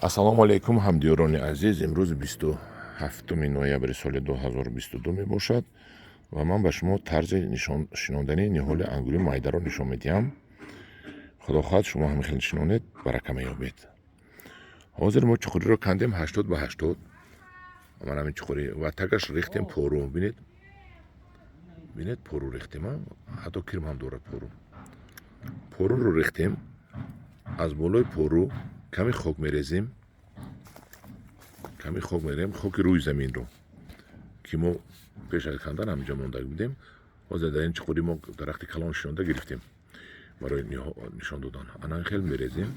ассалому алайкум ҳамдиёрони азиз, имрӯз 27 ноябри соли 2022 мебошад ва ман ба шумо тарзи шинондани ниҳоли ангури майдаро нишон медиҳам. худо хоҳад шумо ҳам хел шинонед, барака меёбед. ҳозир мо чуқуриро кандем 80 ба 80. ман ҳамин чуқури ва тагаш рехтем пору. бинед пору рехтем, ҳатто кирм ҳам дорад пору. поруро рехтем. аз болои пору каме хок мерезем. хоки рӯи заминро ки мо пеш аз кандан ҳаминҷо монда будем. ҳозир дар ин чуқури мо дарахти калон шинонда гирифтем барои нишон додан. ананхел мерезем,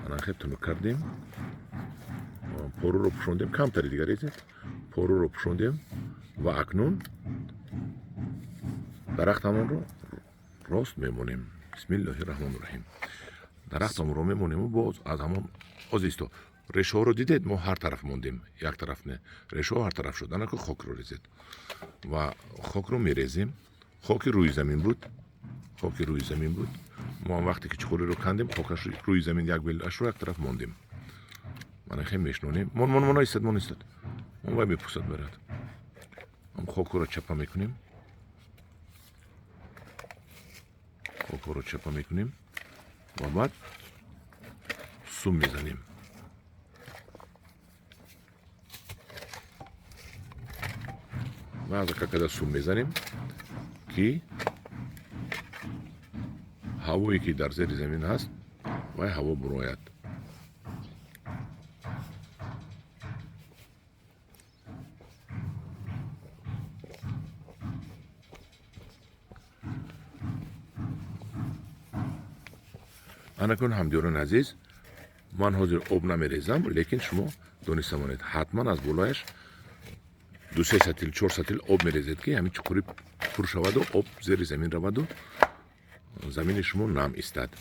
ананхел тунук кардем, поруро пушондем, камтари дигар резед, поруро пушондем ва акнун дарахтамонро рост мемонем. бисмиллоҳи раҳмони раҳим. дарахтамонро мемонему боз аз ҳамон озисто. решоҳоро дидед, мо ҳар тараф мондем, як тараф не. решоҳо ҳар тараф шуд. анако хокро резед ва хокро мерезем. хоки рӯи замин буд. мо вақте ки чуқуриро кандем, хокаш рӯи замин як белашро як тараф мондем. манахе мешнонем. мон истад. мон вай мепусад барад. ам хокро чапа мекунем. ва баъд сум мезанем. баъд какада сум мезанем ки ҳавое ки дар зери замин ҳаст вай ҳаво бурояд. анакун ҳамдиёрони азиз, ман ҳозир об намерезам, лекин шумо дониста монед, ҳатман аз болояш 2-3 сатил 4 сатил об мерезед ки ҳамин чуқури пур шаваду об зери замин раваду замини шумо нам истад.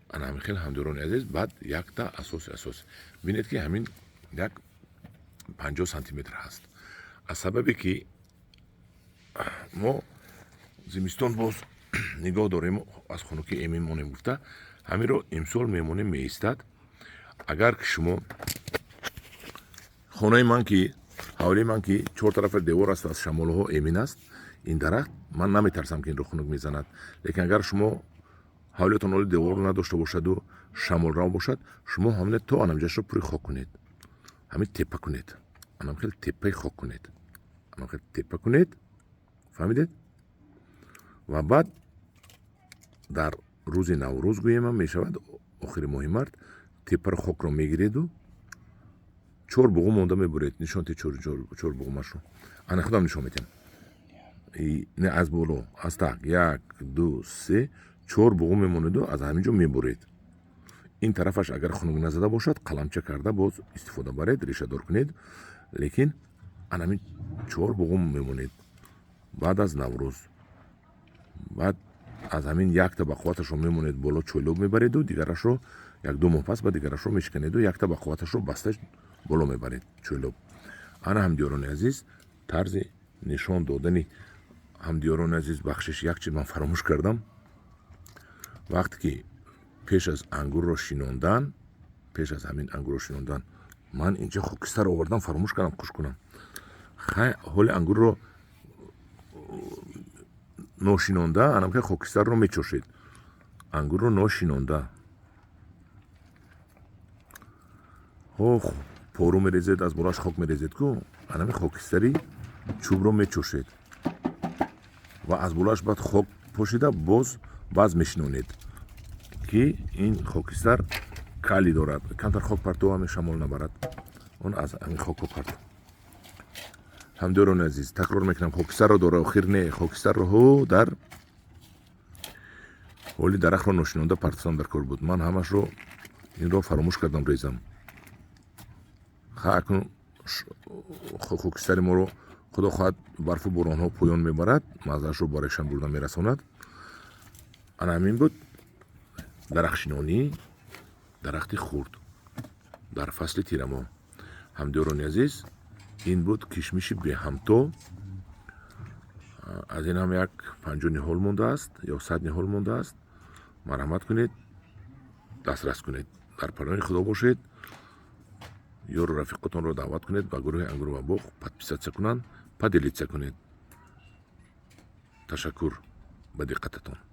ана ҳамин хел ҳамдиёрони азиз, баъд якта асос бинед ки ҳамин як 50 сантиметр ҳаст. аз сабабе ки мо зимистон боз нигоҳ дорем аз хунуки мемонем гуфта, ҳамиро имсол мемонем меистад. агар ки шумо хонаи ман ки ҳавлии ман ки 4 тарафа девор аст, аз шамолҳо эмин аст ин дарахт, ман наметарсам ки инро хунук мезанад. лекин агар шумо ҳавлиятон оли деворро надошта бошаду шамолрав бошад, шумо ҳамин то анамҷашро пури хок кунед, ҳамин теппа кунед, анамхел теппаи хок кунед, анамхел теппа кунед, фаҳмидед? ва баъд дар рӯзи наврӯз гӯема мешавад, охири моҳи март, теппаро хокро мегиреду 4 буғум монда мебуред. нишон те 4 буғумашро. ана худам нишон медиҳам. не аз боло, аз так 1 2 3 4 буғум мемонеду аз ҳаминҷо мебуред. ин тарафаш агар хунук назада бошад, қаламча карда боз истифода баред, решадор кунед, лекин анамин 4 буғум мемонед. баъд аз наврӯз, баъд аз ҳамин якта бақувваташро мемонед боло, чӯйлоб мебареду, дигарашро 1-2 моҳ пас ба дигарашро мешканеду, якта бақувваташро басташ боло мебаред чӯйлоб. ана ҳамдиёрони азиз, тарзи нишон додани ҳамдиёрони азиз бахшиш. як чиз ман фаромӯш кардам. вақте ки пеш аз ҳамин ангурро шинондан, ман инҷа хокистар овардам, фаромӯш кардам хуш кунам. ҳоли ангурро ношинонда, анамка хокистарро мечошед. ангурро ношинонда пору мерезед, аз болоаш хок мерезед ку анами хокистари чӯбро мечошед ва аз болоаш баъд хок пошида боз баъз мешинонед ки ин хокистар кали дорад, камтар хок партова шамол набарад, он аз ҳамин хоко парто. ҳамдиёрони азиз, такрор мекунам, хокистарро дора, охир не, хокистарро дар ҳоли дарахтро ношинонда партосам дар кор буд. ман ҳамашро инро фаромӯш кардам резам. акнун хокистари моро худо хоҳад барфу боронҳо поён мебарад, маззаашро ба решан бурда мерасонад. ана ҳамин буд дарахтшинонӣ, дарахти хурд дар фасли тирамоҳ. ҳамдиёрони азиз, ин буд кишмиши беҳамто. аз ин ҳам як 50 ниҳол мондааст ё 100 ниҳол мондааст. марҳамат кунед, дастрас кунед. дар паноҳи худо бошед. ёру рафиқотонро даъват кунед ба гурӯҳи ангуру ва боғ подписатсия кунанд, поделитсия кунед. ташаккур ба диққататон.